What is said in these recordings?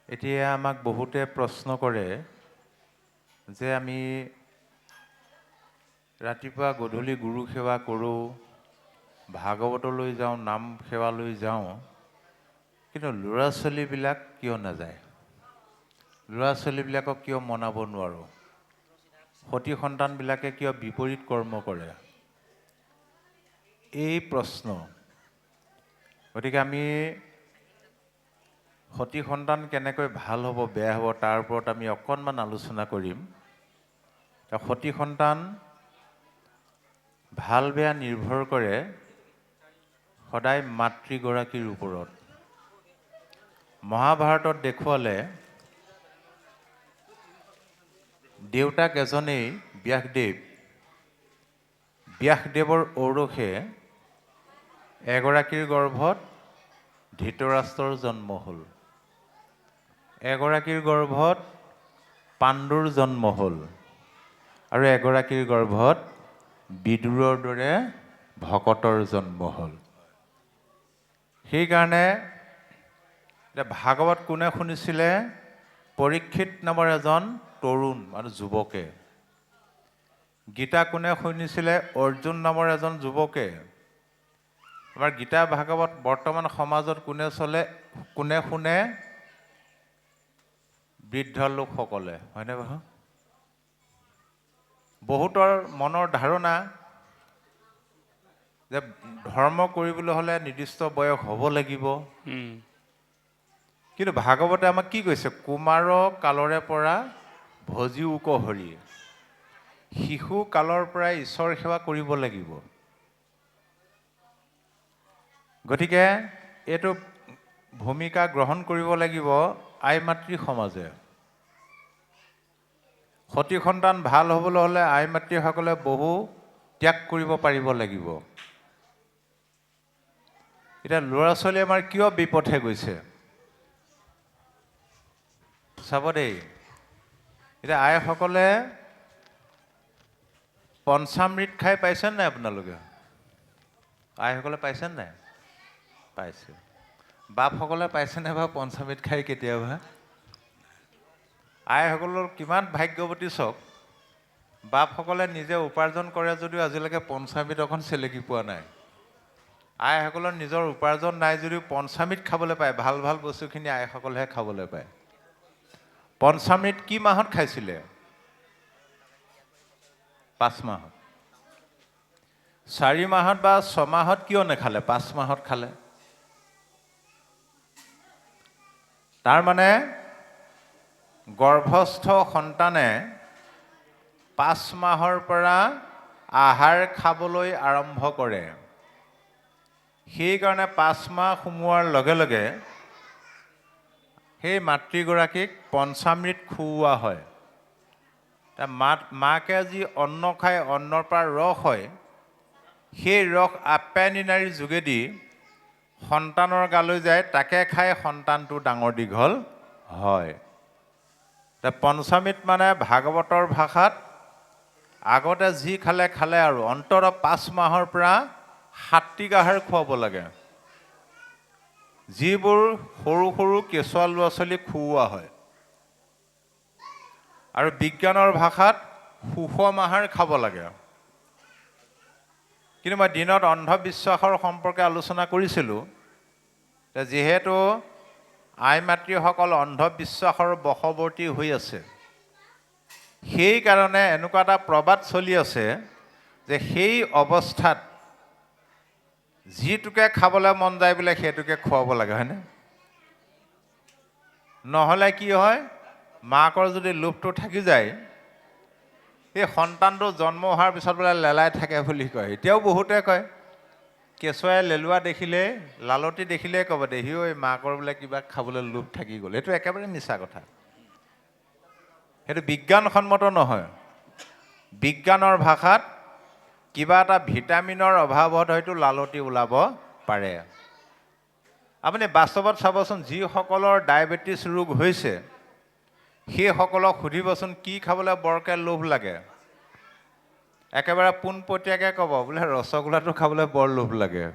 এতিয়া আমাক বহুতে প্ৰশ্ন কৰে যে আমি ৰাতিপুৱা গধূলি গুৰু সেৱা কৰোঁ, ভাগৱতলৈ যাওঁ, নাম সেৱালৈ যাওঁ, কিন্তু ল'ৰা ছোৱালীবিলাক কিয় নাযায়? ল'ৰা ছোৱালীবিলাকক কিয় মনাব নোৱাৰোঁ? সতী সন্তানবিলাকে কিয় বিপৰীত কৰ্ম কৰে? এই প্ৰশ্ন। গতিকে আমি সতী সন্তান কেনেকৈ ভাল হ'ব, বেয়া হ'ব, তাৰ ওপৰত আমি অকণমান আলোচনা কৰিম। সতী সন্তান ভাল বেয়া নিৰ্ভৰ কৰে সদায় মাতৃগৰাকীৰ ওপৰত। মহাভাৰতত দেখুৱালে দেউতাক এজনেই ব্যাসদেৱৰ ঔৰসে এগৰাকীৰ গৰ্ভত ধৃতৰাষ্ট্ৰৰ জন্ম হ'ল, এগৰাকীৰ গৰ্ভত পাণ্ডুৰ জন্ম হ'ল, আৰু এগৰাকীৰ গৰ্ভত বিদুৰৰ দৰে ভকতৰ জন্ম হ'ল। সেইকাৰণে ভাগৱত কোনে শুনিছিলে? পৰীক্ষিত নামৰ এজন তৰুণ মানে যুৱকে। গীতা কোনে শুনিছিলে? অৰ্জুন নামৰ এজন যুৱকে। আমাৰ গীতা ভাগৱত বৰ্তমান সমাজত কোনে শুনে? বৃদ্ধ লোকসকলে, হয়নে বাৰু? বহুতৰ মনৰ ধাৰণা যে ধৰ্ম কৰিবলৈ হ'লে নিৰ্দিষ্ট বয়স হ'ব লাগিব। কিন্তু ভাগৱতে আমাক কি কৈছে? কুমাৰ কালৰে পৰা ভজিউক হৰি, শিশু কালৰ পৰাই ঈশ্বৰ সেৱা কৰিব লাগিব। গতিকে এইটো ভূমিকা গ্ৰহণ কৰিব লাগিব আই মাতৃ সমাজে। সতী সন্তান ভাল হ'বলৈ হ'লে আই মাতৃসকলে বহু ত্যাগ কৰিব পাৰিব লাগিব। এতিয়া ল'ৰা ছোৱালী আমাৰ কিয় বিপথে গৈছে? চাব দেই, এতিয়া আইসকলে পঞ্চামৃত খাই পাইছে নাই আপোনালোকে? আইসকলে পাইছে নাই? পাইছে। বাপসকলে পাইছেনে বাৰু পঞ্চামৃত খাই কেতিয়াবা? আইসকলৰ কিমান ভাগ্যৱতী চাওক, বাপসকলে নিজে উপাৰ্জন কৰে যদিও আজিলৈকে পঞ্চামৃত অকণ চেলেকি পোৱা নাই। আইসকলৰ নিজৰ উপাৰ্জন নাই যদিও পঞ্চামৃত খাবলৈ পায়। ভাল ভাল বস্তুখিনি আইসকলেহে খাবলৈ পায়। পঞ্চামৃত কি মাহত খাইছিলে? 5 মাহত। 4 মাহত বা 6 মাহত কিয় নাখালে? 5 মাহত খালে। তাৰমানে গৰ্ভস্থ সন্তানে 5 মাহৰ পৰা আহাৰ খাবলৈ আৰম্ভ কৰে। সেইকাৰণে 5 মাহ সোমোৱাৰ লগে লগে সেই মাতৃগৰাকীক পঞ্চামৃত খুওৱা হয়। মাকে যি অন্ন খায়, অন্নৰ পৰা ৰস হয়, সেই ৰস আপ্যায়নী নাড়ীৰ যোগেদি সন্তানৰ গালৈ যায়, তাকে খাই সন্তানটো ডাঙৰ দীঘল হয়। পঞ্চামৃত মানে ভাগৱতৰ ভাষাত আগতে যি খালে খালে আৰু অন্ততঃ 5 মাহৰ পৰা সাত্বিক আহাৰ খুৱাব লাগে, যিবোৰ সৰু সৰু কেঁচুৱা ল'ৰা ছোৱালীক খুওৱা হয়। আৰু বিজ্ঞানৰ ভাষাত সুষম আহাৰ খাব লাগে। কিন্তু মই দিনত অন্ধবিশ্বাসৰ সম্পৰ্কে আলোচনা কৰিছিলোঁ। যিহেতু আই মাতৃসকল অন্ধবিশ্বাসৰ বশৱৰ্তী হৈ আছে, সেইকাৰণে এনেকুৱা এটা প্ৰবাদ চলি আছে যে সেই অৱস্থাত যিটোকে খাবলৈ মন যায় বোলে সেইটোকে খুৱাব লাগে, হয়নে? নহ'লে কি হয়, মাকৰ যদি লোভটো থাকি যায়, সেই সন্তানটো জন্ম হোৱাৰ পিছত বোলে লেলাই থাকে বুলি কয়। এতিয়াও বহুতে কয়, কেঁচুৱাই লেলোৱা দেখিলে, লালতি দেখিলেই ক'ব, দেহি ঐ মাকৰ বোলে কিবা খাবলৈ লোভ থাকি গ'ল। এইটো একেবাৰে মিছা কথা। সেইটো বিজ্ঞানসন্মত নহয়। বিজ্ঞানৰ ভাষাত কিবা এটা ভিটামিনৰ অভাৱত হয়তো লালতি ওলাব পাৰে। আপুনি বাস্তৱত চাবচোন, যিসকলৰ ডায়েবেটিছ ৰোগ হৈছে সেইসকলক সুধিবচোন কি খাবলৈ বৰকৈ লোভ লাগে। একেবাৰে পোনপটীয়াকৈ ক'ব বোলে ৰসগোল্লাটো খাবলৈ বৰ লোভ লাগে।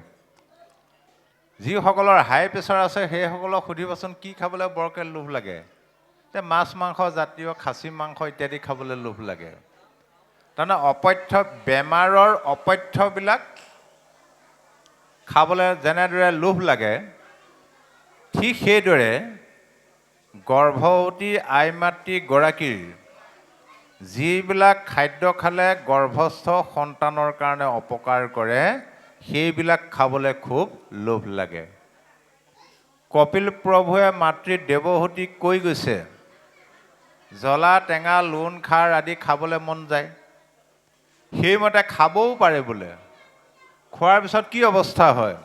যিসকলৰ হাই প্ৰেছাৰ আছে সেইসকলক সুধিবচোন কি খাবলৈ বৰকৈ লোভ লাগে। মাছ মাংস জাতীয় খাচী মাংস ইত্যাদি খাবলৈ লোভ লাগে। তাৰমানে অপথ্য বেমাৰৰ অপথ্যবিলাক খাবলৈ যেনেদৰে লোভ লাগে, ঠিক সেইদৰে গৰ্ভৱতী আই মাতৃগৰাকীৰ যিবিলাক খাদ্য খালে গৰ্ভস্থ সন্তানৰ কাৰণে অপকাৰ কৰে, সেইবিলাক খাবলৈ খুব লোভ লাগে। কপিল প্ৰভুৱে মাতৃ দেৱহূতিক কৈ গৈছে, জ্বলা টেঙা লোণ খাৰ আদি খাবলৈ মন যায়। সেইমতে খাবও পাৰে বোলে। খোৱাৰ পিছত কি অৱস্থা হয়?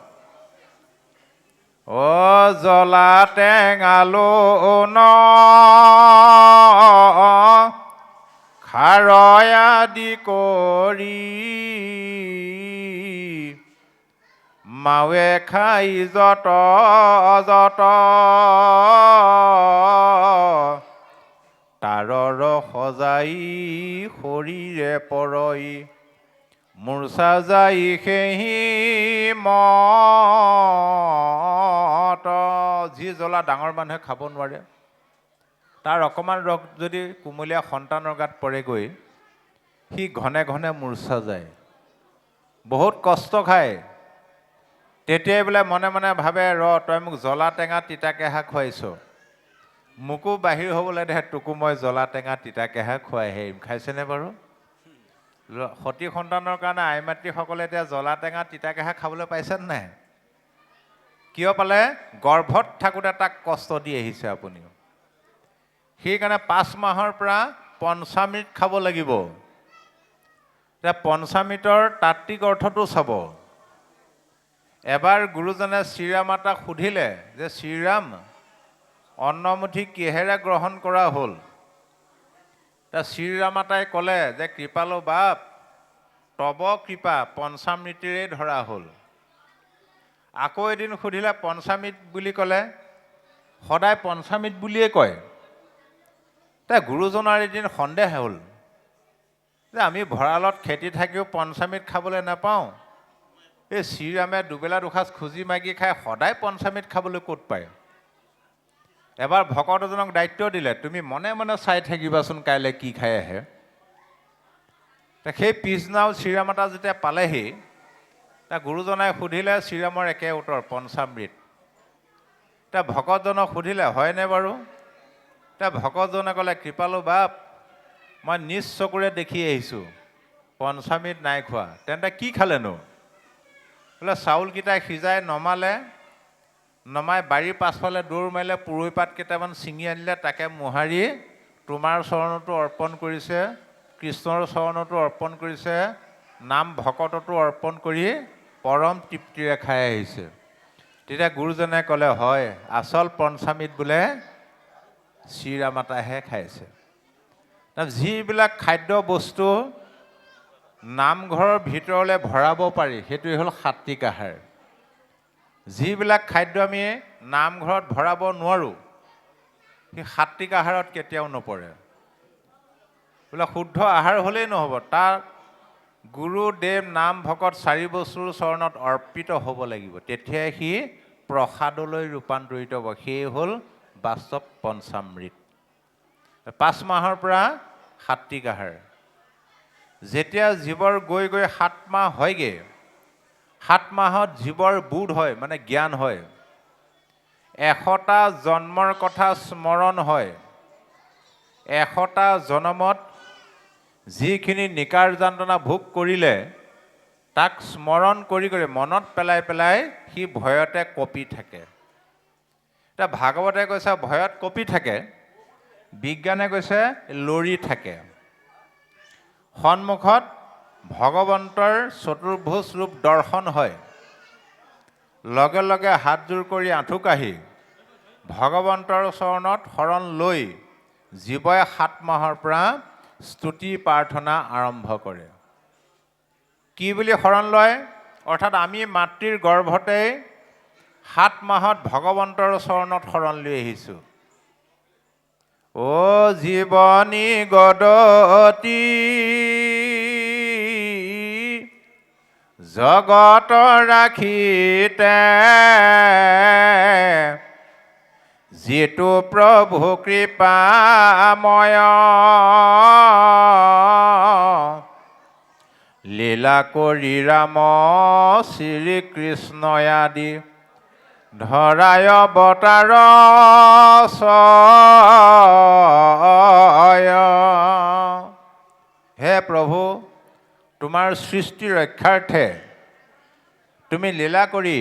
জ্বলা টেঙা লোণ খাৰ আদি কৰি মাৱে খাই যত যত তাৰৰ সজাই শৰীৰে পৰই মূৰ্ছা যাই সেহি মত। যি জ্বলা ডাঙৰ মানুহে খাব নোৱাৰে, তাৰ অকণমান ৰস যদি কুমলীয়া সন্তানৰ গাত পৰেগৈ, সি ঘনে ঘনে মূৰ্ছা যায়, বহুত কষ্ট খায়। তেতিয়াই বোলে মনে মনে ভাবে, তই মোক জ্বলা টেঙা তিতা কেঁহা খুৱাইছ, মোকো বাহিৰ হ'বলৈ দে, তোকো মই জ্বলা টেঙা তিতা কেঁহা খুৱাই আহিম। খাইছেনে বাৰু? সতী সন্তানৰ কাৰণে আই মাতৃসকলে এতিয়া জ্বলা টেঙা তিতা কেঁহা খাবলৈ পাইছেনে নাই? কিয় পালে? গৰ্ভত থাকোঁতে তাক কষ্ট দি আহিছে আপুনিও। সেইকাৰণে 5 মাহৰ পৰা পঞ্চামৃত খাব লাগিব। এতিয়া পঞ্চামৃতৰ তাত্ত্বিক অৰ্থটো চাব। এবাৰ গুৰুজনে শ্ৰীৰামাতাক সুধিলে যে, শ্ৰীৰাম, অন্নমুঠি কিহেৰে গ্ৰহণ কৰা হ'ল? শ্ৰীৰামাতাই ক'লে যে, কৃপালু বাপ, তব কৃপা পঞ্চামৃতিৰে ধৰা হ'ল। আকৌ এদিন সুধিলে, পঞ্চামৃত বুলি ক'লে, সদায় পঞ্চামৃত বুলিয়ে কয়। গুৰুজনাৰ এদিন সন্দেহ হ'ল যে, আমি ভঁৰালত খেতি থাকিও পঞ্চামৃত খাবলৈ নাপাওঁ, এই শ্ৰীৰামে দুবেলা দুসাঁজ খুজি মাগি খাই সদায় পঞ্চামৃত খাবলৈ ক'ত পায়? এবাৰ ভকত এজনক দায়িত্ব দিলে, তুমি মনে মনে চাই থাকিবাচোন কাইলৈ কি খাই আহে। সেই পিছদিনাও শ্ৰীৰামাতা যেতিয়া পালেহি, গুৰুজনাই সুধিলে, শ্ৰীৰামৰ একে উত্তৰ, পঞ্চামৃত। ভকতজনক সুধিলে, হয়নে বাৰু? ভকতজনে ক'লে, কৃপালু বাপ, মই নিজ চকুৰে দেখি আহিছোঁ, পঞ্চামৃত নাই খোৱা। তেন্তে কি খালেনো? বোলে চাউলকেইটা সিজাই নমালে, নমাই বাৰীৰ পাছফালে দৌৰ মাৰিলে, পুৰৈ পাত কেইটামান ছিঙি আনিলে, তাকে মোহাৰি তোমাৰ চৰণতো অৰ্পণ কৰিছে, কৃষ্ণৰ চৰণতো অৰ্পণ কৰিছে, নাম ভকততো অৰ্পণ কৰি পৰম তৃপ্তিৰে খাই আহিছে। তেতিয়া গুৰুজনে ক'লে, হয়, আচল পঞ্চামৃত বোলে শ্ৰীৰামাতাহে খাইছে। যিবিলাক খাদ্য বস্তু নামঘৰৰ ভিতৰলৈ ভৰাব পাৰি, সেইটোৱে হ'ল সাত্বিক আহাৰ। যিবিলাক খাদ্য আমি নামঘৰত ভৰাব নোৱাৰোঁ, সেই সাত্বিক আহাৰত কেতিয়াও নপৰে। বোলে শুদ্ধ আহাৰ হ'লেই নহ'ব, তাৰ গুৰুদেৱ নাম ভকত 4 বস্তুৰ চৰণত অৰ্পিত হ'ব লাগিব, তেতিয়াই সি প্ৰসাদলৈ ৰূপান্তৰিত হ'ব। সেয়ে হ'ল বাস্তৱ পঞ্চামৃত। 5 মাহৰ পৰা সাত্বিক আহাৰ। যেতিয়া জীৱৰ গৈ গৈ 7 মাহ হয়গৈ, 7 মাহত জীৱৰ বোধ হয়, মানে জ্ঞান হয়, 100টা জন্মৰ কথা স্মৰণ হয়। 100টা জনমত যিখিনি নিকাৰ যান্ত্ৰণা ভোগ কৰিলে, তাক স্মৰণ কৰি কৰি মনত পেলাই পেলাই সি ভয়তে কঁপি থাকে। এতিয়া ভাগৱতে কৈছে ভয়ত কঁপি থাকে, বিজ্ঞানে কৈছে লৰি থাকে। সন্মুখত ভগৱন্তৰ চতুৰ্ভুজ ৰূপ দৰ্শন হয়, লগে লগে হাতযোৰ কৰি আঁঠু কাঢ়ি ভগৱন্তৰ চৰণত শৰণ লৈ জীৱই 7 মাহৰ পৰা স্তুতি প্ৰাৰ্থনা আৰম্ভ কৰে। কি বুলি শৰণ লয়? অৰ্থাৎ আমি মাতৃৰ গৰ্ভতেই 7 মাহত ভগৱন্তৰ চৰণত শৰণ লৈ আহিছোঁ। জীৱনী গদতি জগত ৰাখিতে যিটো প্ৰভু কৃপাময় লীলা কৰি ৰাম শ্ৰীকৃষ্ণই আদি ধৰায় অৱতাৰ ছয়। হে প্ৰভু, তোমাৰ সৃষ্টি ৰক্ষাৰ্থে তুমি লীলা কৰি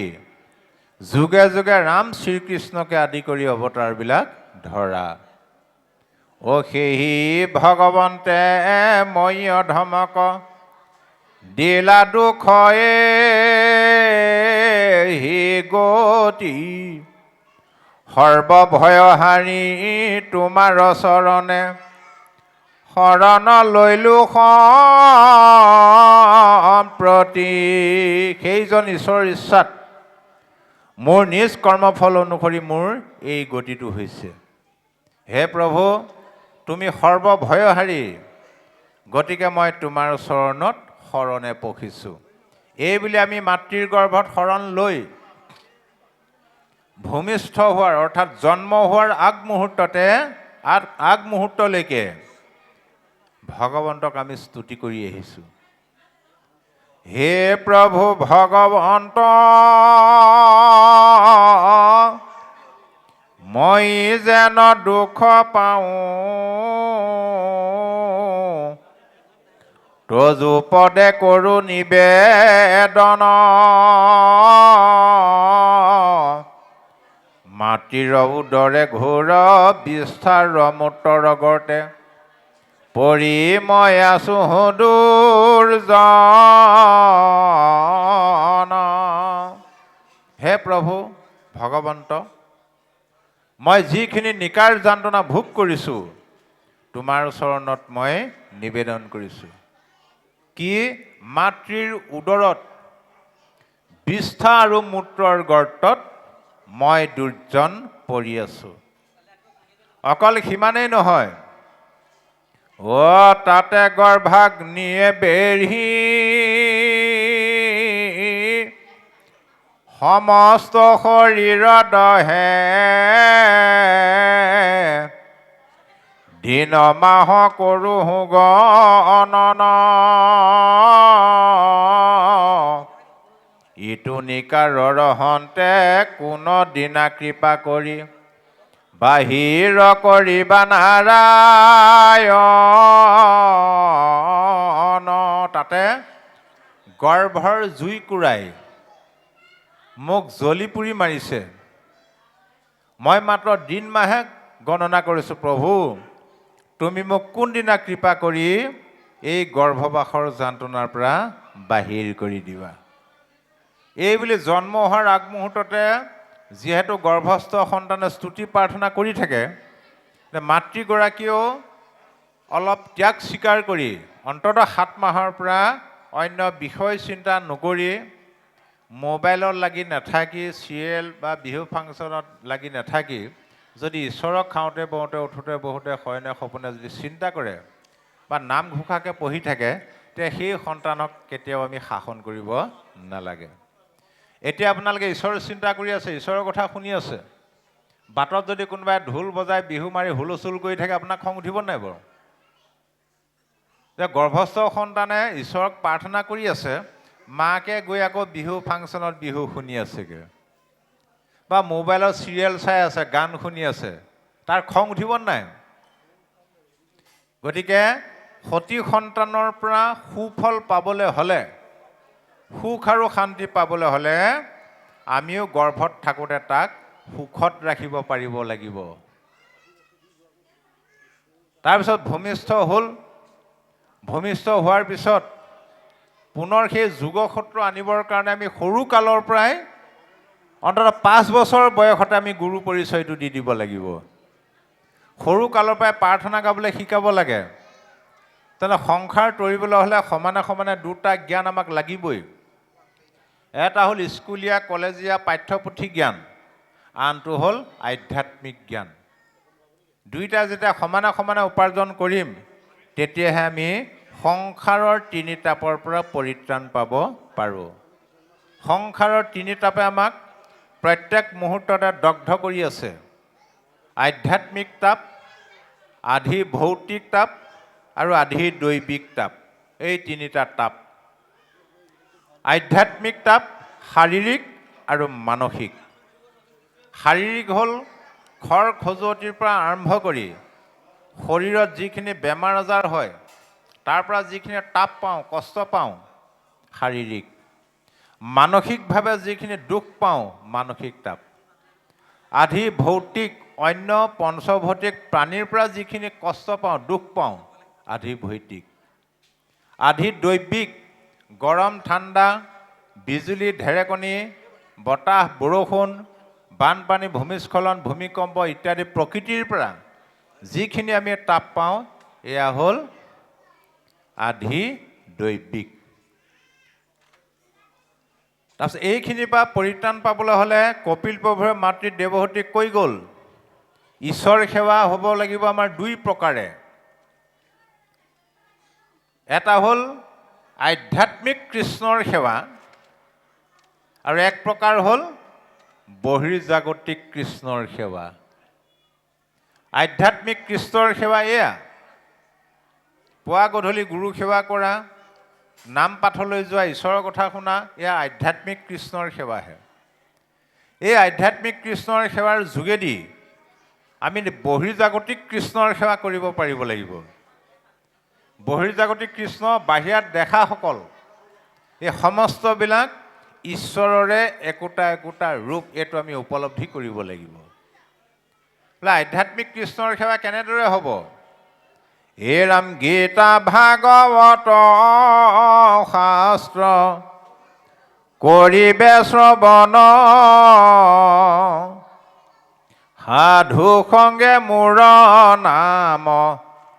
যুগে যুগে ৰাম শ্ৰীকৃষ্ণকে আদি কৰি অৱতাৰবিলাক ধৰা। অ সেই ভগৱন্তে মই অধমক দিলা দুখয়ে হি গতি সৰ্বভয়হাৰী তোমাৰ চৰণে শৰণ লৈলো সম্প্ৰতি। সেইজন ঈশ্বৰৰ ইচ্ছাত মোৰ নিজ কৰ্মফল অনুসৰি মোৰ এই গতিটো হৈছে। হে প্ৰভু, তুমি সৰ্বভয়হাৰী, গতিকে মই তোমাৰ চৰণত শৰণে পখিছোঁ। এইবুলি আমি মাতৃৰ গৰ্ভত শৰণ লৈ ভূমিষ্ঠ হোৱাৰ অৰ্থাৎ জন্ম হোৱাৰ আগমুহূৰ্তলৈকে ভগৱন্তক আমি স্তুতি কৰি আহিছোঁ। হে প্ৰভু ভগৱন্ত, মই যেন দুখ পাওঁ তজু পদে কৰো নিবেদন। মাতৃৰ উদৰে ঘোৰ বিস্তাৰ মূতৰ গৰ্তে পৰি মই আছো দুৰ্জন। হে প্ৰভু ভগৱন্ত, মই যিখিনি নিকাৰ যান্ত্ৰণা ভোগ কৰিছোঁ তোমাৰ চৰণত মই নিবেদন কৰিছোঁ। কি মাতৃৰ উদৰত বিষ্ঠা আৰু মূত্ৰৰ গৰ্তত মই দুৰ্জন পৰি আছোঁ। অকল সিমানেই নহয়, অ তাতে গৰ্ভাগ্নিয়ে বেঢ়ি সমস্ত শৰীৰ দহে দিন মাহ কৰোঁ গণন। ইটো নিকাৰৰ হন্তে কোনো দিনা কৃপা কৰি বাহিৰ কৰিবা নাৰায়ণ। তাতে গৰ্ভৰ জুই কুৰাই মোক জ্বলি পুৰি মাৰিছে। মই মাত্ৰ দিন মাহে গণনা কৰিছোঁ। প্ৰভু, তুমি মোক কোনদিনা কৃপা কৰি এই গৰ্ভবাসৰ যন্ত্ৰণাৰ পৰা বাহিৰ কৰি দিবা। এইবুলি জন্ম হোৱাৰ আগমুহূৰ্ততে যিহেতু গৰ্ভস্থ সন্তানে স্তুতি প্ৰাৰ্থনা কৰি থাকে, মাতৃগৰাকীয়েও অলপ ত্যাগ স্বীকাৰ কৰি অন্ততঃ 7 মাহৰ পৰা অন্য বিষয় চিন্তা নকৰি মোবাইলত লাগি নাথাকি, চিৰিয়েল বা বিহু ফাংচনত লাগি নাথাকি যদি ঈশ্বৰক খাওঁতে বওঁতে উঠোঁতে বহোঁতে শয়নে সপোনে যদি চিন্তা কৰে বা নামঘোষাকে পঢ়ি থাকে, তেতিয়া সেই সন্তানক কেতিয়াও আমি শাসন কৰিব নালাগে। এতিয়া আপোনালোকে ঈশ্বৰৰ চিন্তা কৰি আছে, ঈশ্বৰৰ কথা শুনি আছে, বাটত যদি কোনোবাই ঢোল বজাই বিহু মাৰি হুলস্থুল কৰি থাকে, আপোনাক খং উঠিব নাই বাৰু? যে গৰ্ভস্থ সন্তানে ঈশ্বৰক প্ৰাৰ্থনা কৰি আছে, মাকে গৈ আকৌ বিহু ফাংচনত বিহু শুনি আছেগৈ বা মোবাইলত চিৰিয়েল চাই আছে, গান শুনি আছে, তাৰ খং উঠিব নাই? গতিকে সতি সন্তানৰ পৰা সুফল পাবলৈ হ'লে, সুখ আৰু শান্তি পাবলৈ হ'লে আমিও গৰ্ভত থাকোঁতে তাক সুখত ৰাখিব পাৰিব লাগিব। তাৰপিছত ভূমিষ্ঠ হ'ল, ভূমিষ্ঠ হোৱাৰ পিছত পুনৰ সেই যোগসূত্ৰ আনিবৰ কাৰণে আমি সৰু কালৰ পৰাই অন্ততঃ 5 বছৰ বয়সতে আমি গুৰু পৰিচয়টো দি দিব লাগিব। সৰু কালৰ পৰাই প্ৰাৰ্থনা গাবলৈ শিকাব লাগে। তেনে সংসাৰ তৰিবলৈ হ'লে সমানে সমানে 2টা জ্ঞান আমাক লাগিবই। এটা হ'ল স্কুলীয়া কলেজীয়া পাঠ্যপুথি জ্ঞান, আনটো হ'ল আধ্যাত্মিক জ্ঞান। 2টা যেতিয়া সমানে সমানে উপাৰ্জন কৰিম, তেতিয়াহে আমি সংসাৰৰ 3 তাপৰ পৰা পৰিত্ৰাণ পাব পাৰোঁ। সংসাৰৰ তিনি তাপে আমাক প্ৰত্যেক মুহূৰ্ততে দগ্ধ কৰি আছে। আধ্যাত্মিক তাপ, আধি ভৌতিক তাপ আৰু আধি দৈবিক তাপ, এই তিনিটা তাপ। আধ্যাত্মিক তাপ শাৰীৰিক আৰু মানসিক। শাৰীৰিক হ'ল খৰ খজুৱতিৰ পৰা আৰম্ভ কৰি শৰীৰত যিখিনি বেমাৰ আজাৰ হয় তাৰ পৰা যিখিনি তাপ পাওঁ, কষ্ট পাওঁ, শাৰীৰিক। মানসিকভাৱে যিখিনি দুখ পাওঁ, মানসিক তাপ। আধি ভৌতিক অন্য পঞ্চভৌতিক প্ৰাণীৰ পৰা যিখিনি কষ্ট পাওঁ, দুখ পাওঁ, আধি ভৌতিক। আধি দৈবিক গৰম ঠাণ্ডা, বিজুলী ঢেৰেকণি, বতাহ বৰষুণ, বানপানী ভূমিস্খলন ভূমিকম্প ইত্যাদি প্ৰকৃতিৰ পৰা যিখিনি আমি তাপ পাওঁ, এয়া হ'ল আধি দৈবিক। তাৰপিছত এইখিনিৰ পৰা পৰিত্ৰাণ পাবলৈ হ'লে কপিল প্ৰভুৱে মাতৃ দেৱহূতিক কৈ গ'ল, ঈশ্বৰ সেৱা হ'ব লাগিব আমাৰ দুই প্ৰকাৰে। এটা হ'ল আধ্যাত্মিক কৃষ্ণৰ সেৱা আৰু এক প্ৰকাৰ হ'ল বহিৰ্জাগতিক কৃষ্ণৰ সেৱা। আধ্যাত্মিক কৃষ্ণৰ সেৱা এয়া, পুৱা গধূলি গুৰু সেৱা কৰা, নাম পাঠলৈ যোৱা, ঈশ্বৰৰ কথা শুনা, এয়া আধ্যাত্মিক কৃষ্ণৰ সেৱাহে। এই আধ্যাত্মিক কৃষ্ণৰ সেৱাৰ যোগেদি আমি বহিৰ্জাগতিক কৃষ্ণৰ সেৱা কৰিব পাৰিব লাগিব। বহিৰ্জাগতিক কৃষ্ণ বাহিৰত দেখাসকল, এই সমস্তবিলাক ঈশ্বৰৰে একোটা একোটা ৰূপ, এইটো আমি উপলব্ধি কৰিব লাগিব। আধ্যাত্মিক কৃষ্ণৰ সেৱা কেনেদৰে হ'ব? হে ৰাম গীতা ভাগৱত শাস্ত্ৰ কৰিবে শ্ৰৱণ, সাধু সংগে মোৰ নাম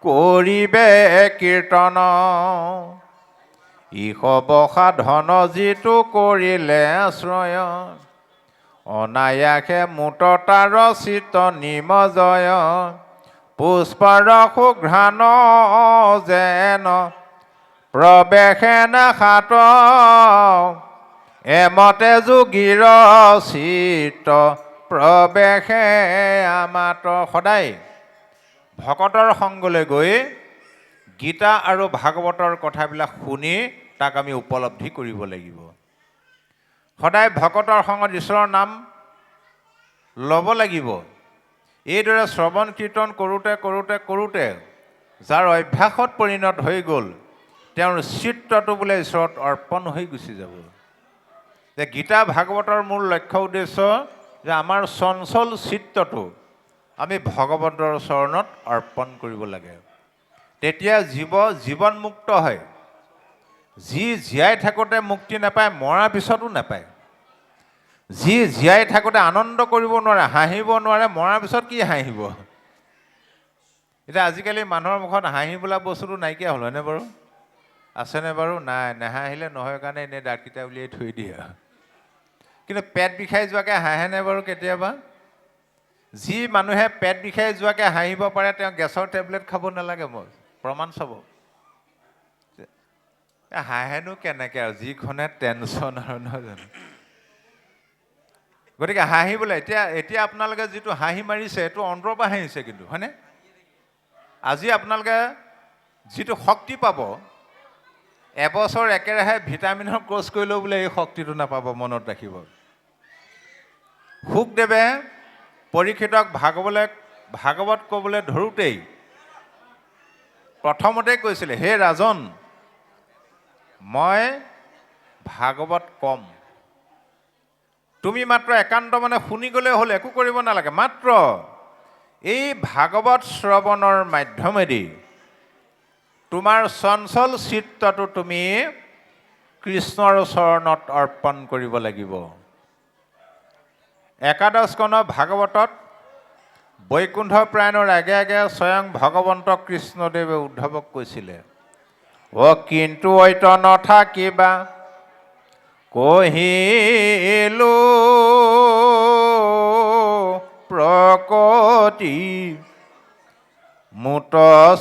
কৰিবে কীৰ্তন, ইষব সাধন যিটো কৰিলে আশ্ৰয়, অনায়াসে মুততাৰ চিত নিমজয়, পুষ্পৰ সুঘ্ৰাণ যেন প্ৰৱেশে নাখাত, এমতে যোগীৰ চিত প্ৰৱেশে আমাত। সদায় ভকতৰ সংগলৈ গৈ গীতা আৰু ভাগৱতৰ কথাবিলাক শুনি তাক আমি উপলব্ধি কৰিব লাগিব। সদায় ভকতৰ সংগত ঈশ্বৰৰ নাম ল'ব লাগিব। এইদৰে শ্ৰৱণ কীৰ্তন কৰোঁতে কৰোঁতে কৰোঁতে যাৰ অভ্যাসত পৰিণত হৈ গ'ল, তেওঁৰ চিত্ৰটো বোলে ঈশ্বৰত অৰ্পণ হৈ গুচি যাব। যে গীতা ভাগৱতৰ মূল লক্ষ্য উদ্দেশ্য যে আমাৰ চঞ্চল চিত্ৰটো আমি ভগৱন্তৰ চৰণত অৰ্পণ কৰিব লাগে। তেতিয়া জীৱনমুক্ত হয়। যি জীয়াই থাকোঁতে মুক্তি নাপায়, মৰাৰ পিছতো নাপায়। যি জীয়াই থাকোঁতে আনন্দ কৰিব নোৱাৰে, হাঁহিব নোৱাৰে, মৰাৰ পিছত কি হাঁহিব? এতিয়া আজিকালি মানুহৰ মুখত হাঁহি বোলা বস্তুটো নাইকিয়া হ'ল, হয়নে বাৰু? আছেনে বাৰু? নাই, নেহাঁহিলে নহয় কাৰণে এনেই দাঁতকেইটা উলিয়াই থৈ দিয়ে। কিন্তু পেট বিষাই যোৱাকৈ হাঁহেনে বাৰু কেতিয়াবা? যি মানুহে পেট বিষাই যোৱাকৈ হাঁহিব পাৰে, তেওঁ গেছৰ টেবলেট খাব নালাগে। মই প্ৰমাণ চাব। হাঁহেনো কেনেকৈ আৰু, যিখনে টেনশ্যন আৰু, নহয় জানো? গতিকে হাঁহিবলৈ এতিয়া আপোনালোকে যিটো হাঁহি মাৰিছে, এইটো অন্তৰৰ পৰা হাঁহিছে কিন্তু, হয়নে? আজি আপোনালোকে যিটো শক্তি পাব, এবছৰ একেৰাহে ভিটামিনৰ কোৰ্চ কৰিলেও বোলে এই শক্তিটো নাপাব, মনত ৰাখিব। শুকদেৱে পৰীক্ষিতক ভাগৱত ক'বলৈ ধৰোঁতেই প্ৰথমতেই কৈছিলে, হে ৰাজন, মই ভাগৱত কম, তুমি মাত্ৰ একান্ত মানে শুনি গ'লে হ'ল, একো কৰিব নালাগে। মাত্ৰ এই ভাগৱত শ্ৰৱণৰ মাধ্যমেদি তোমাৰ চঞ্চল চিত্ৰটো তুমি কৃষ্ণৰ চৰণত অৰ্পণ কৰিব লাগিব। একাদশ স্কন্ধ ভাগৱতত বৈকুণ্ঠ প্ৰায়ণৰ আগে আগে স্বয়ং ভগৱন্ত কৃষ্ণদেৱে উদ্ধৱক কৈছিলে, কিন্তু ঐত নথাকিবা কহিলো প্ৰকটি, মুত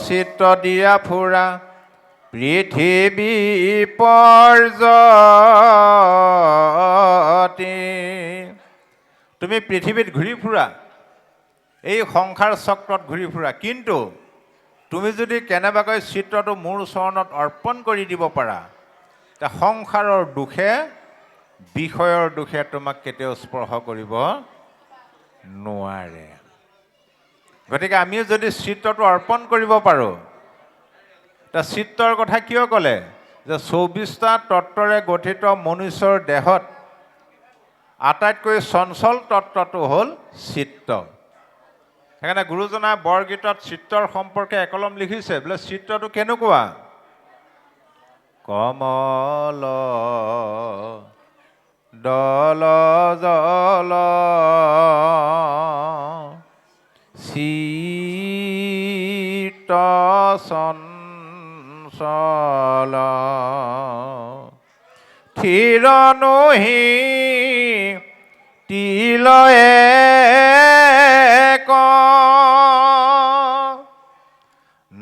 চিত্ত দিয়া ফুৰা পৃথিৱী পৰ্যতি তুমি পৃথিৱীত ঘূৰি ফুৰা, এই সংসাৰ চক্ৰত ঘূৰি ফুৰা, কিন্তু তুমি যদি কেনেবাকৈ চিত্ৰটো মোৰ চৰণত অৰ্পণ কৰি দিব পাৰা, তে সংসাৰৰ দুখে বিষয়ৰ দুখে তোমাক কেতিয়াও স্পৰ্শ কৰিব নোৱাৰে। গতিকে আমিও যদি চিত্ৰটো অৰ্পণ কৰিব পাৰোঁ, তে চিত্ৰৰ কথা কিয় ক'লে যে 24টা তত্ত্বৰে গঠিত মনুষ্যৰ দেহত আটাইতকৈ চঞ্চল তত্ত্বটো হ'ল চিত্ত। সেইকাৰণে গুৰুজনাই বৰগীতত চিত্ৰৰ সম্পৰ্কে একলম লিখিছে, বোলে চিত্ৰটো কেনেকুৱা? কমল দল জল চিত্ত চঞ্চল থিৰ নহি তিলয়ে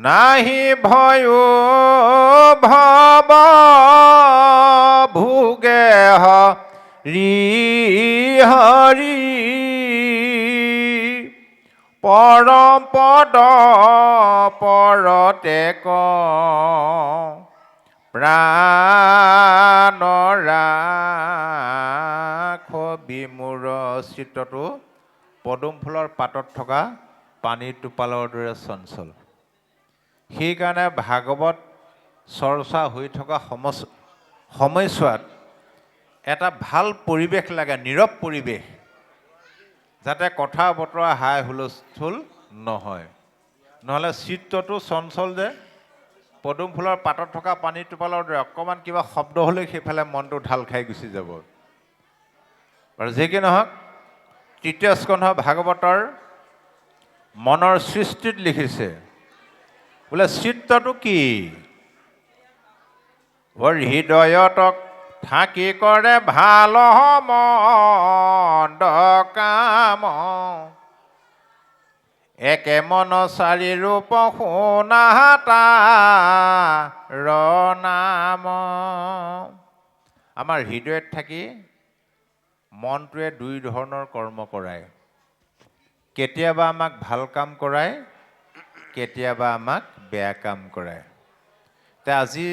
নাহি ভয়ো ভৱ ভোগে হৰি হৰি পৰম পদ পৰতে প্ৰাণ ৰাখ বিমূৰ। চিত্ৰটো পদুম ফুলৰ পাতত থকা পানীৰ টোপালৰ দৰে চঞ্চল। সেইকাৰণে ভাগৱত চৰ্চা হৈ থকা সময়ছোৱাত এটা ভাল পৰিৱেশ লাগে, নীৰৱ পৰিৱেশ, যাতে কথা বতৰা হাই হুলস্থুল নহয়। নহ'লে চিত্ৰটো চঞ্চল যে, পদুম ফুলৰ পাতত থকা পানীৰ টোপালৰ দৰে, অকণমান কিবা শব্দ হ'লেই সেইফালে মনটো ঢাল খাই গুচি যাব। আৰু যি কি নহওক, তৃতীয় স্কন্ধ ভাগৱতৰ মনৰ সৃষ্টিত লিখিছে, বোলে চিত্ৰটো কি? হৃদয়তক থাকি কৰে ভাল মন্দ কাম, একে মন চাৰি ৰূপ শুনা তাৰ নাম। আমাৰ হৃদয়ত থাকি মনটোৱে দুই ধৰণৰ কৰ্ম কৰায়। কেতিয়াবা আমাক ভাল কাম কৰায়, কেতিয়াবা আমাক বেয়া কাম কৰায়। তে আজি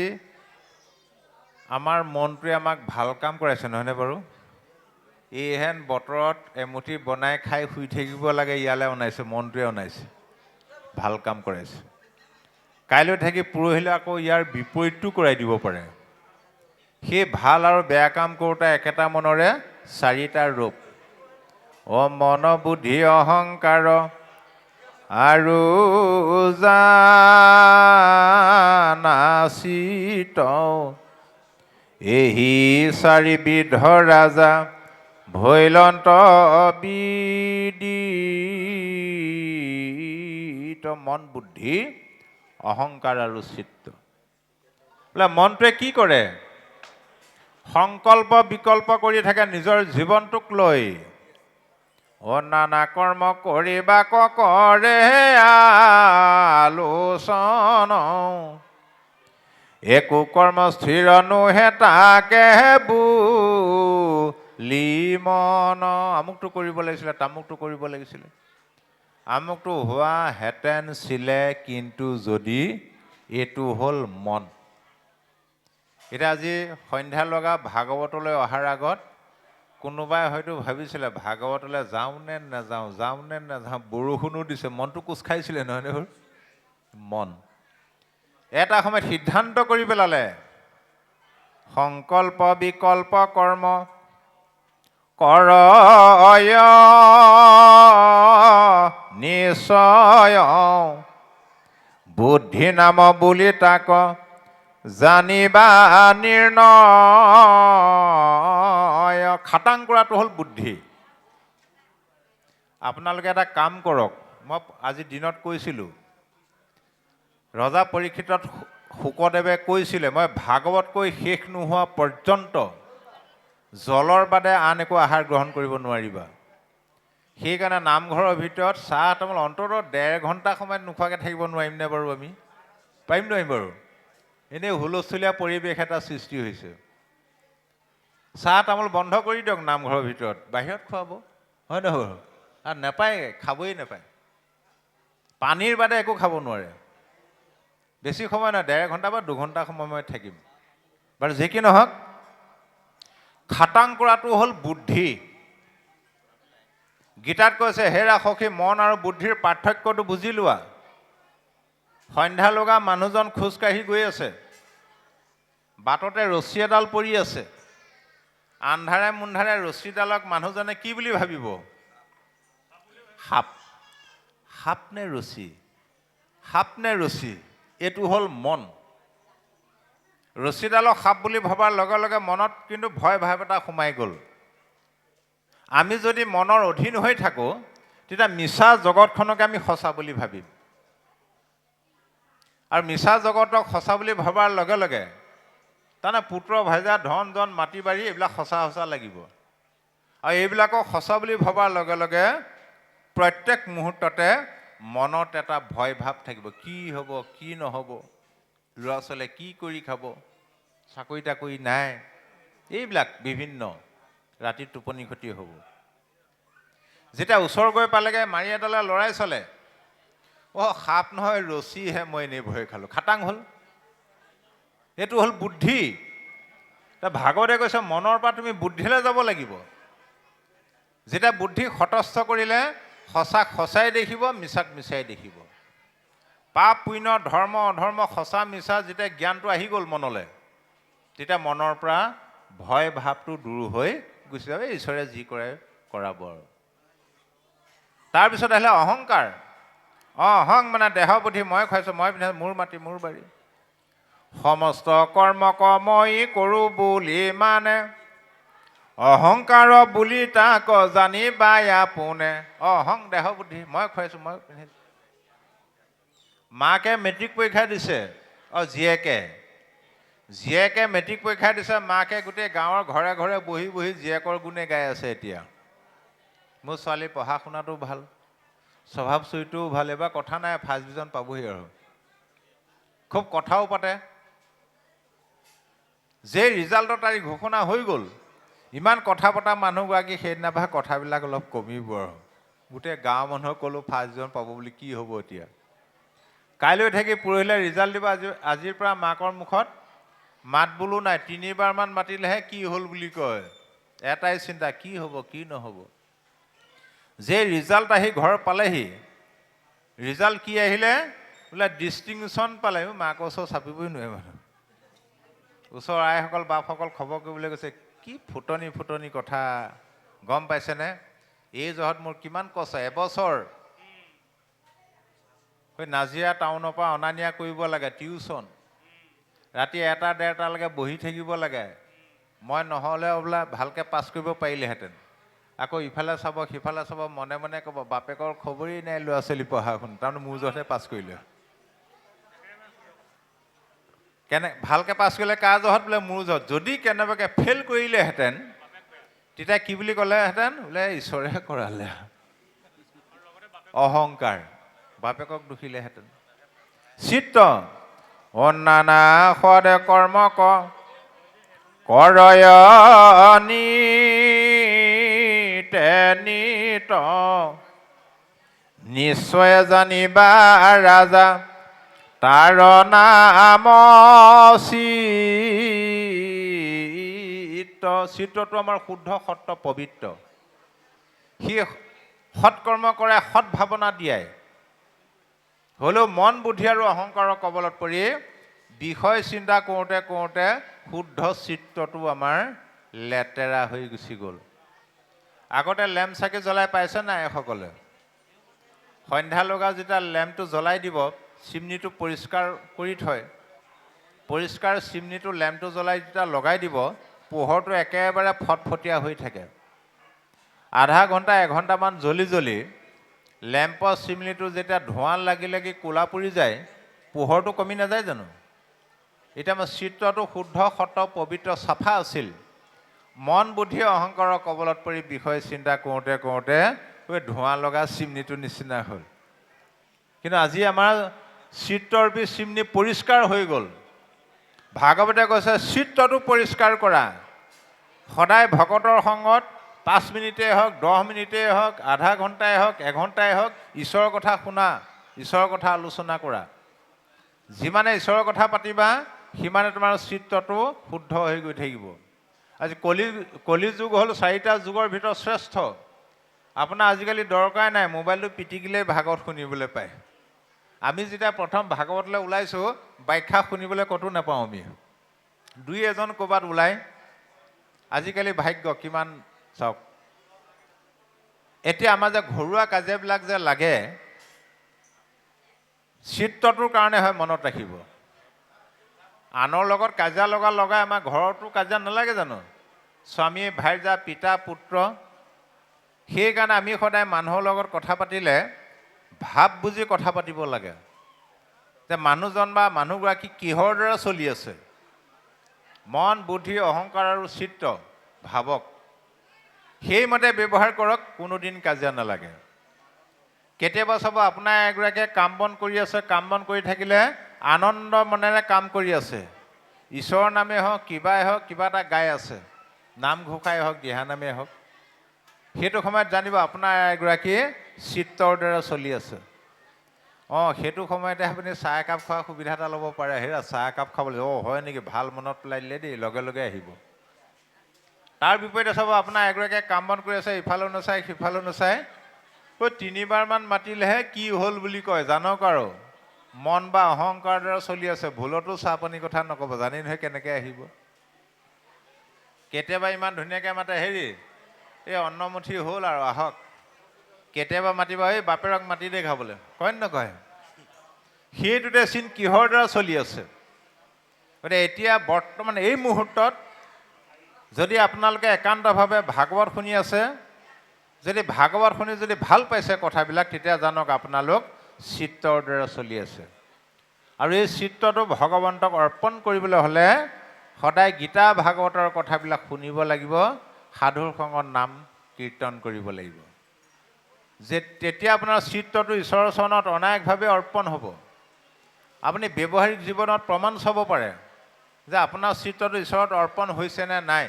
আমাৰ মনটোৱে আমাক ভাল কাম কৰাইছে, নহয়নে বাৰু? এইহেন বতৰত এমুঠি বনাই খাই শুই থাকিব লাগে, ইয়ালৈ অনাইছে, মনটোৱে অনাইছে, ভাল কাম কৰাইছে। কাইলৈ থাকি পৰহিলৈ আকৌ ইয়াৰ বিপৰীতটো কৰাই দিব পাৰে। সেই ভাল আৰু বেয়া কাম কৰোঁতে একেটা মনৰে চাৰিটা ৰূপ, মন বুদ্ধি অহংকাৰ আৰু জানাচিত, এহি চাৰিবিধ ৰাজা ভৈলন্ত বিদিত। মন, বুদ্ধি, অহংকাৰ আৰু চিত্ত। বোলে মনটোৱে কি কৰে? সংকল্প বিকল্প কৰি থাকে নিজৰ জীৱনটোক লৈ। নানা কৰ্ম কৰিবাক কৰে আলোচন, একো কৰ্ম স্থিৰ নোহে তাকে বুলি মন। আমুকটো কৰিব লাগিছিলে, তামুকটো কৰিব লাগিছিলে, আমুকটো হোৱা হেঁতেন ছিলে, কিন্তু যদি এইটো হ'ল মন। এতিয়া আজি সন্ধ্যা লগা ভাগৱতলৈ অহাৰ আগত কোনোবাই হয়তো ভাবিছিলে ভাগৱতলৈ যাওঁ নে নাযাওঁ, যাওঁ নে নাযাওঁ, বৰষুণো দিছে, মনটো কোচ খাইছিলে, নহয় নে? মন এটা সময়ত সিদ্ধান্ত কৰি পেলালে, সংকল্প বিকল্প কৰ্ম কৰ নিশ্চয়, বুদ্ধি নাম বুলি তাক জানিবা নিৰ্ণয়। খাটাং কৰাটো হ'ল বুদ্ধি। আপোনালোকে এটা কাম কৰক, মই আজি দিনত কৈছিলোঁ, ৰজা পৰীক্ষিতক শুকদেৱে কৈছিলে, মই ভাগৱত কৈ শেষ নোহোৱা পৰ্যন্ত জলৰ বাদে আন একো আহাৰ গ্ৰহণ কৰিব নোৱাৰিবা। সেইকাৰণে নামঘৰৰ ভিতৰত চাহ তামোল অন্ততঃ 1.5 ঘণ্টা সময়ত নোখোৱাকৈ থাকিব নোৱাৰিমনে বাৰু? আমি পাৰিম নোৱাৰিম বাৰু? এনেই হুলস্থুলীয়া পৰিৱেশ এটা সৃষ্টি হৈছে। চাহ তামোল বন্ধ কৰি দিয়ক নামঘৰৰ ভিতৰত, বাহিৰত খুৱাব, হয় নহয়? আৰু নাপায়, খাবই নাপায়। পানীৰ বাদে একো খাব নোৱাৰে। বেছি সময় নহয়, 1.5 ঘণ্টা বা 2 ঘণ্টা সময় মই থাকিম। বাৰু যি কি নহওক, খাটাং কৰাটো হ'ল বুদ্ধি। গীতাত কৈছে, হে ৰাসসী, মন আৰু বুদ্ধিৰ পাৰ্থক্যটো বুজি লোৱা। সন্ধ্যা লগা মানুহজন খোজকাঢ়ি গৈ আছে, বাটতে ৰছী এডাল পৰি আছে। আন্ধাৰে মুন্ধাৰে ৰছীডালক মানুহজনে কি বুলি ভাবিব? সাপ। সাপ নে ৰছী? সাপ নে ৰছী? এইটো হ'ল মন। ৰছীডালক সাপ বুলি ভবাৰ লগে লগে মনত কিন্তু ভয় ভাৱ এটা সোমাই গ'ল। আমি যদি মনৰ অধীন হৈ থাকোঁ, তেতিয়া মিছা জগতখনকে আমি সঁচা বুলি ভাবিম। আৰু মিছা জগতক সঁচা বুলি ভবাৰ লগে লগে তাৰমানে পুত্ৰ ভাইজা, ধন জন, মাটি বাৰী এইবিলাক সঁচা সঁচা লাগিব। আৰু এইবিলাকক সঁচা বুলি ভবাৰ লগে লগে প্ৰত্যেক মুহূৰ্ততে মনত এটা ভয় ভাৱ থাকিব। কি হ'ব, কি নহ'ব, ল'ৰা ছোৱালীয়ে কি কৰি খাব, চাকৰি তাকৰি নাই, এইবিলাক বিভিন্ন ৰাতি টোপনি ক্ষতি হ'ব। যেতিয়া ওচৰ গৈ পালেগৈ, মাৰি এডালে লৰাই চলে, সাপ নহয় ৰছীহে, মই এনেই ভয় খালোঁ, খাটাং হ'ল। এইটো হ'ল বুদ্ধি। ভাগৱতে কৈছে, মনৰ পৰা তুমি বুদ্ধিলৈ যাব লাগিব। যেতিয়া বুদ্ধি সতস্থ কৰিলে সঁচাক সঁচাই দেখিব, মিছাক মিছাই দেখিব। পাপ পুণ্য, ধৰ্ম অধৰ্ম, সঁচা মিছা যেতিয়া জ্ঞানটো আহি গ'ল মনলৈ, তেতিয়া মনৰ পৰা ভয় ভাৱটো দূৰ হৈ গুচি যাব। ঈশ্বৰে যি কৰে কৰাব আৰু। তাৰপিছত আহিলে অহংকাৰ। অহং মানে দেহ বুদ্ধি, মই খুৱাইছোঁ, মই পিন্ধাইছোঁ, মোৰ মাটি মোৰ বাৰী, সমস্ত কৰ্মক মই কৰোঁ বুলি মানে, অহংকাৰ বুলি তাক জানিবা আপোনে। অহং দেহ বুদ্ধি, মই খুৱাইছোঁ, মই পিন্ধাইছোঁ। মাকে মেট্ৰিক পৰীক্ষা দিছে, জীয়েকে মেট্ৰিক পৰীক্ষা দিছে। মাকে গোটেই গাঁৱৰ ঘৰে ঘৰে বহি বহি জীয়েকৰ গুণে গাই আছে। এতিয়া মোৰ ছোৱালী পঢ়া শুনাটো ভাল, স্বভাৱ চৰিত্ৰও ভাল, এইবাৰ কথা নাই, ফাৰ্ষ্ট ডিভিজন পাবহি আৰু। খুব কথাও পাতে। যে ৰিজাল্টৰ তাৰিখ ঘোষণা হৈ গ'ল, ইমান কথা পতা মানুহগৰাকী সেইদিনাৰ পৰা কথাবিলাক অলপ কমিব আৰু। গোটেই গাঁৱৰ মানুহক ক'লোঁ ফাৰ্ষ্ট ডিভিজন পাব বুলি, কি হ'ব এতিয়া? কাইলৈ থাকি পৰহিলৈ ৰিজাল্ট দিব। আজিৰ পৰা মাকৰ মুখত মাত বোলো নাই। 3বাৰমান মাতিলেহে কি হ'ল বুলি কয়। এটাই চিন্তা, কি হ'ব কি নহ'ব। যে ৰিজাল্ট আহি ঘৰ পালেহি, ৰিজাল্ট কি আহিলে? বোলে ডিষ্টিংশ্যন পালে। মাকৰ ওচৰ চাপিবই নোৱাৰে মানুহ। ওচৰৰ আইসকল বাপসকল খবৰ কৰিবলৈ গৈছে, কি ফুটনি ফুটনি কথা গম পাইছেনে? এই জহত মোৰ কিমান কষ্ট, এবছৰ নাজিৰা টাউনৰ পৰা অনা নিয়া কৰিব লাগে, টিউশ্যন, ৰাতি 1-1:30লৈকে বহি থাকিব লাগে। মই নহ'লে বোলে ভালকৈ পাছ কৰিব পাৰিলেহেঁতেন। আকৌ ইফালে চাব সিফালে চাব, মনে মনে ক'ব বাপেকৰ খবৰেই নাই ল'ৰা ছোৱালী পঢ়া শুন, তাৰমানে মোৰ জহতে পাছ কৰিলে। ভালকৈ পাছ কৰিলে কাৰ জহত? বোলে মোৰ জহত। যদি কেনেবাকৈ ফেইল কৰিলেহেঁতেন, তেতিয়া কি বুলি ক'লেহেঁতেন? বোলে ঈশ্বৰে কৰালে। অহংকাৰ, বাপেকক দুখিলেহেঁতেন। চিত্ত অন্যানা সদে কৰ্ম কৰয়নি নিত, নিশ্চয় জানিবা ৰাজা তাৰ নাম চিত্ত। চিত্তটো আমাৰ শুদ্ধ সত্য পবিত্ৰ। সি সৎকৰ্ম কৰে, সৎ ভাৱনা দিয়াই। হ'লেও মন বুদ্ধি আৰু অহংকাৰৰ কবলত পৰি বিষয় চিন্তা কৰোঁতে কৰোঁতে শুদ্ধ চিত্তটো আমাৰ লেতেৰা হৈ গুচি গ'ল। আগতে লেম্প চাকি জ্বলাই পাইছে নাই সকলে? সন্ধ্যা লগা যেতিয়া লেম্পটো জ্বলাই দিব, চিমনিটো পৰিষ্কাৰ কৰি থয়। পৰিষ্কাৰ চিমনিটো লেম্পটো জ্বলাই যেতিয়া লগাই দিব, পোহৰটো একেবাৰে ফটফটীয়া হৈ থাকে। আধা ঘণ্টা 1 ঘণ্টামান জ্বলি জ্বলি লেম্পৰ চিমনিটো যেতিয়া ধোঁৱা লাগি লাগি ক'লা পৰি যায়, পোহৰটো কমি নাযায় জানো? এতিয়া আমাৰ চিত্ৰটো শুদ্ধ সত্য পবিত্ৰ চাফা আছিল। মন বুদ্ধি অহংকাৰৰ কবলত পৰি বিষয় চিন্তা কৰোঁতে কৰোঁতে ধোঁৱা লগা চিমনিটোৰ নিচিনা হ'ল। কিন্তু আজি আমাৰ চিত্ৰৰূপী চিমনি পৰিষ্কাৰ হৈ গ'ল। ভাগৱতে কৈছে চিত্তটো পৰিষ্কাৰ কৰা। সদায় ভকতৰ সংগত 5 মিনিটেই হওক, 10 মিনিটেই হওক, আধা ঘণ্টাই হওক, এঘণ্টাই হওক, ঈশ্বৰৰ কথা শুনা, ঈশ্বৰৰ কথা আলোচনা কৰা। যিমানে ঈশ্বৰৰ কথা পাতিবা সিমানে তোমাৰ চিত্তটো শুদ্ধ হৈ গৈ থাকিব। আজি কলি যুগ হ'ল 4টা যুগৰ ভিতৰত শ্ৰেষ্ঠ। আপোনাৰ আজিকালি দৰকাৰ নাই, মোবাইলটো পিটিকিলেই ভাগৱত শুনিবলৈ পায়। আমি যেতিয়া প্ৰথম ভাগৱতলৈ ওলাইছোঁ ব্যাখ্যা শুনিবলৈ ক'তো নাপাওঁ আমি। 2-এজন ক'ৰবাত ওলায়। আজিকালি ভাগ্য কিমান চাওক। এতিয়া আমাৰ যে ঘৰুৱা কাজিয়াবিলাক যে লাগে চিত্তটোৰ কাৰণে হয়, মনত ৰাখিব। আনৰ লগত কাজিয়া লগাই আমাৰ ঘৰতো কাজিয়া নালাগে জানো? স্বামী ভাইজা, পিতা পুত্ৰ। সেইকাৰণে আমি সদায় মানুহৰ লগত কথা পাতিলে ভাৱ বুজি কথা পাতিব লাগে, যে মানুহজন বা মানুহগৰাকী কিহৰ দ্বাৰা চলি আছে। মন, বুদ্ধি, অহংকাৰ আৰু চিত্ত, ভাৱক সেইমতে ব্যৱহাৰ কৰক, কোনোদিন কাজিয়া নালাগে। কেতিয়াবা চাব আপোনাৰ এগৰাকীয়ে কাম বন কৰি আছে, কাম বন কৰি থাকিলে আনন্দ মনেৰে কাম কৰি আছে, ঈশ্বৰৰ নামেই হওক, কিবাই হওক, কিবা এটা গাই আছে, নামঘোষাই হওক, দিহানামেই হওক। সেইটো সময়ত জানিব আপোনাৰ এগৰাকী চিত্তৰ দ্বাৰা চলি আছে। সেইটো সময়তে আপুনি চাহ একাপ খোৱাৰ সুবিধা এটা ল'ব পাৰে। হেৰা চাহ একাপ খাবলৈ, হয় নেকি, ভাল মনত পেলাই দিলে দেই, লগে লগে আহিব। তাৰ বিপৰীতে চাব আপোনাৰ এগৰাকীয়ে কাম বন কৰি আছে, ইফালেও নাচায় সিফালেও নাচায়, 3বাৰমান মাতিলেহে কি হ'ল বুলি কয় জানক। আৰু মন বা অহংকাৰ দ্বাৰা চলি আছে, ভুলতো চাহ পানী কথা নক'ব, জানি নহয় কেনেকৈ আহিব। কেতিয়াবা ইমান ধুনীয়াকৈ মাতে, হেৰি এই অন্নমুঠি হ'ল আৰু আহক। কেতিয়াবা মাতিব, এই বাপেৰক মাতি দে খাবলৈ, কয় নকয়? সেইটোতে চিন কিহৰ দ্বাৰা চলি আছে। গতিকে এতিয়া বৰ্তমান এই মুহূৰ্তত যদি আপোনালোকে একান্তভাৱে ভাগৱত শুনি আছে, যদি ভাগৱত শুনি যদি ভাল পাইছে কথাবিলাক, তেতিয়া জানক আপোনালোক চিত্তৰ দ্বাৰা চলি আছে। আৰু এই চিত্ৰটো ভগৱন্তক অৰ্পণ কৰিবলৈ হ'লে সদায় গীতা ভাগৱতৰ কথাবিলাক শুনিব লাগিব, সাধুৰ সংগত নাম কীৰ্তন কৰিব লাগিব। যে তেতিয়া আপোনাৰ চিত্ৰটো ঈশ্বৰৰ চৰণত অনায়াসভাৱে অৰ্পণ হ'ব। আপুনি ব্যৱহাৰিক জীৱনত প্ৰমাণ চাব পাৰে যে আপোনাৰ চিত্ৰটো ঈশ্বৰত অৰ্পণ হৈছে নে নাই।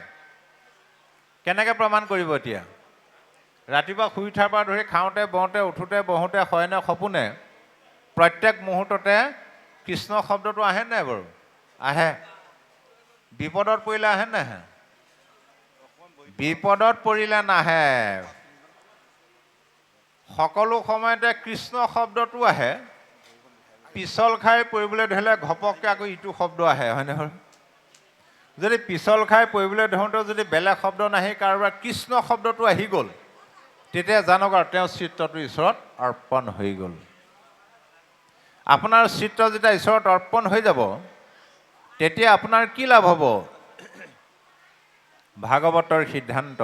কেনেকৈ প্ৰমাণ কৰিব? এতিয়া ৰাতিপুৱা শুই উঠাৰ পৰা ধৰি খাওঁতে বওঁতে, উঠোঁতে বহোঁতে, শয়নে সপোনে প্ৰত্যেক মুহূৰ্ততে কৃষ্ণ শব্দটো আহে নাই বাৰু? আহে। বিপদত পৰিলে আহে নাহে? বিপদত পৰিলে নাহে। সকলো সময়তে কৃষ্ণ শব্দটো আহে। পিছল খাই পৰিবলৈ ধৰিলে ঘপককৈ আকৌ ইটো শব্দ আহে, হয়নে? যদি পিছল খাই পৰিবলৈ ধৰোঁতে যদি বেলেগ শব্দ নাহি কাৰোবাৰ কৃষ্ণ শব্দটো আহি গ'ল, তেতিয়া জানক আৰু তেওঁৰ চিত্ৰটো ঈশ্বৰত অৰ্পণ হৈ গ'ল। আপোনাৰ চিত্ৰ যেতিয়া ঈশ্বৰত অৰ্পণ হৈ যাব, তেতিয়া আপোনাৰ কি লাভ হ'ব? ভাগৱতৰ সিদ্ধান্ত,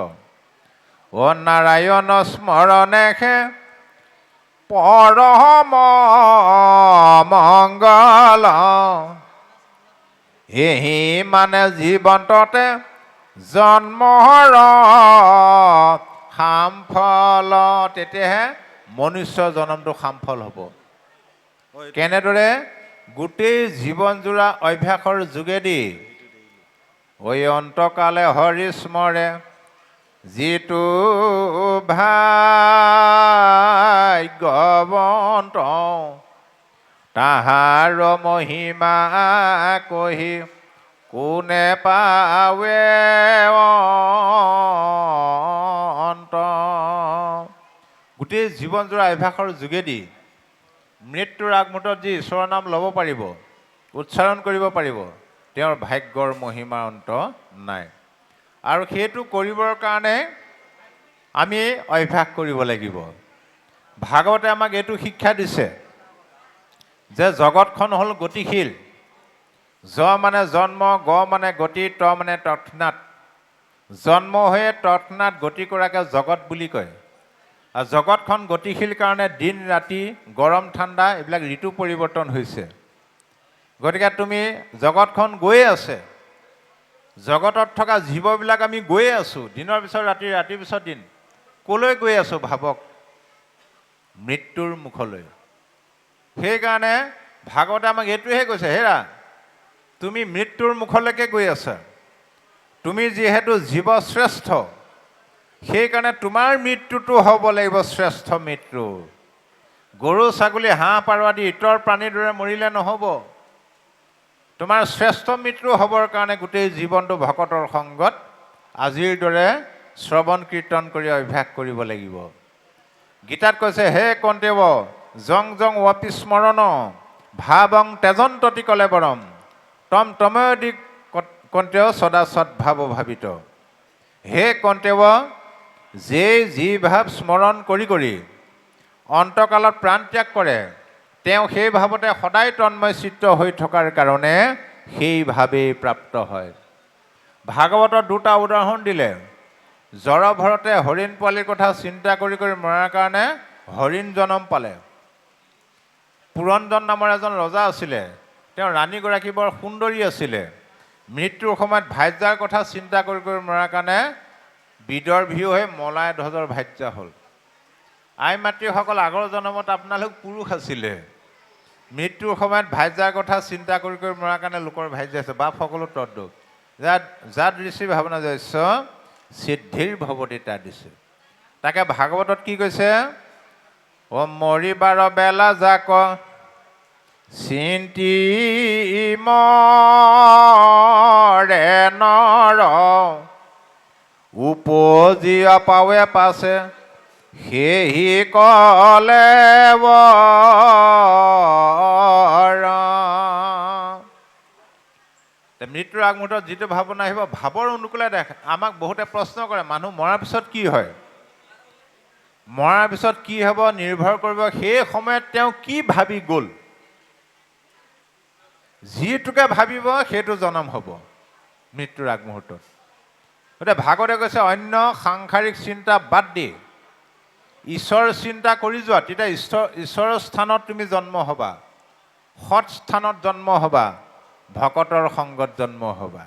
নাৰায়ণ স্মৰণেহে পৰম মংগল, এহি মানে জীৱন্ততে জন্মৰ সামফল। তেতিয়াহে মনুষ্য জন্মটো সামফল হ'ব। কেনেদৰে? গোটেই জীৱনজোৰা অভ্যাসৰ যোগেদি অন্তকালে হৰি স্মৰে, যিটো ভাগ্যৱন্ত তাহাৰ মহিমা কহি কোনে পাৱে অন্ত। গোটেই জীৱনজোৰা অভ্যাসৰ যোগেদি মৃত্যুৰ আগমুহূৰ্তত যি ঈশ্বৰৰ নাম ল'ব পাৰিব, উচ্চাৰণ কৰিব পাৰিব, তেওঁৰ ভাগ্যৰ মহিমাৰ অন্ত নাই। আৰু সেইটো কৰিবৰ কাৰণে আমি অভ্যাস কৰিব লাগিব। ভাগৱতে আমাক এইটো শিক্ষা দিছে যে জগতখন হ'ল গতিশীল। জ মানে জন্ম, গ মানে গতি, ত মানে তৎক্ষণাৎ। জন্ম হৈয়ে তৎক্ষণাৎ গতি কৰাকে জগত বুলি কয়। আৰু জগতখন গতিশীল কাৰণে দিন ৰাতি, গৰম ঠাণ্ডা এইবিলাক ঋতু পৰিৱৰ্তন হৈছে। গতিকে তুমি জগতখন গৈয়ে আছে, জগতত থকা জীৱবিলাক আমি গৈয়ে আছোঁ, দিনৰ পিছত ৰাতি, ৰাতিৰ পিছত দিন। ক'লৈ গৈ আছোঁ ভাবক? মৃত্যুৰ মুখলৈ। সেইকাৰণে ভাগৱতে আমাক এইটোহে কৈছে, হেৰা তুমি মৃত্যুৰ মুখলৈকে গৈ আছা। তুমি যিহেতু জীৱশ্ৰেষ্ঠ, সেইকাৰণে তোমাৰ মৃত্যুটো হ'ব লাগিব শ্ৰেষ্ঠ মৃত্যু। গৰু ছাগলী হাঁহ পাৰ আদি ইতৰ প্ৰাণীৰ দৰে মৰিলে নহ'ব। তোমাৰ শ্ৰেষ্ঠ মৃত্যু হ'বৰ কাৰণে গোটেই জীৱনটো ভকতৰ সংগত আজিৰ দৰে শ্ৰৱণ কীৰ্তন কৰি অভ্যাস কৰিব লাগিব। গীতাত কৈছে, হে কন্তেৱ জং জং ৱপি স্মৰণ ভাৱং তেজন্ততি কলেবৰম তম তময়দি কন্তেৱ সদা সদ্ভাৱ ভাবিত। হে কন্তেৱ, যে যি ভাৱ স্মৰণ কৰি কৰি অন্তকালত প্ৰাণ ত্যাগ কৰে, তেওঁ সেই ভাৱতে সদায় তন্ময় চিত্ত হৈ থকাৰ কাৰণে সেই ভাৱেই প্ৰাপ্ত হয়। ভাগৱতত দুটা উদাহৰণ দিলে। জড়ভৰতে হৰিণ পোৱালিৰ কথা চিন্তা কৰি কৰি মৰাৰ কাৰণে হৰিণ জনম পালে। পুৰঞ্জন নামৰ এজন ৰজা আছিলে, তেওঁ ৰাণীগৰাকী বৰ সুন্দৰী আছিলে। মৃত্যুৰ সময়ত ভাৰ্যাৰ কথা চিন্তা কৰি কৰি মৰাৰ কাৰণে বিদৰ্ভী হৈ মলাই ধ্বজৰ ভাৰ্যা হ'ল। আই মাতৃসকল, আগৰ জন্মত আপোনালোক পুৰুষ আছিলে। মৃত্যুৰ সময়ত ভাৰ্যাৰ কথা চিন্তা কৰি কৰি মৰাৰ কাৰণে লোকৰ ভাৰ্যা আছে। বাপ সকলো তদ্দুপ যাত ঋষি ভাৱনা যস্য সিদ্ধিৰ ভৱতিতা দিছে। তাকে ভাগৱতত কি কৈছে? অ মৰিবাৰ বেলা যাক চিন্তি মৰে নৰ উপজিয়া পাৱে পাছে সেহি কলে মৃত্যুৰ আগমুহূৰ্তত যিটো ভাৱনা আহিব, ভাৱৰ অনুকূলে দেখে। আমাক বহুতে প্ৰশ্ন কৰে, মানুহ মৰাৰ পিছত কি হয়? মৰাৰ পিছত কি হ'ব নিৰ্ভৰ কৰিব সেই সময়ত তেওঁ কি ভাবি গ'ল। যিটোকে ভাবিব সেইটো জনম হ'ব মৃত্যুৰ আগমুহূৰ্তত। গতিকে ভাগৱতে কৈছে, অন্য সাংসাৰিক চিন্তা বাদ দি ঈশ্বৰ চিন্তা কৰি যোৱা, তেতিয়া ঈশ্বৰৰ স্থানত তুমি জন্ম হ'বা, সৎ স্থানত জন্ম হ'বা, ভকতৰ সংগত জন্ম হ'বা।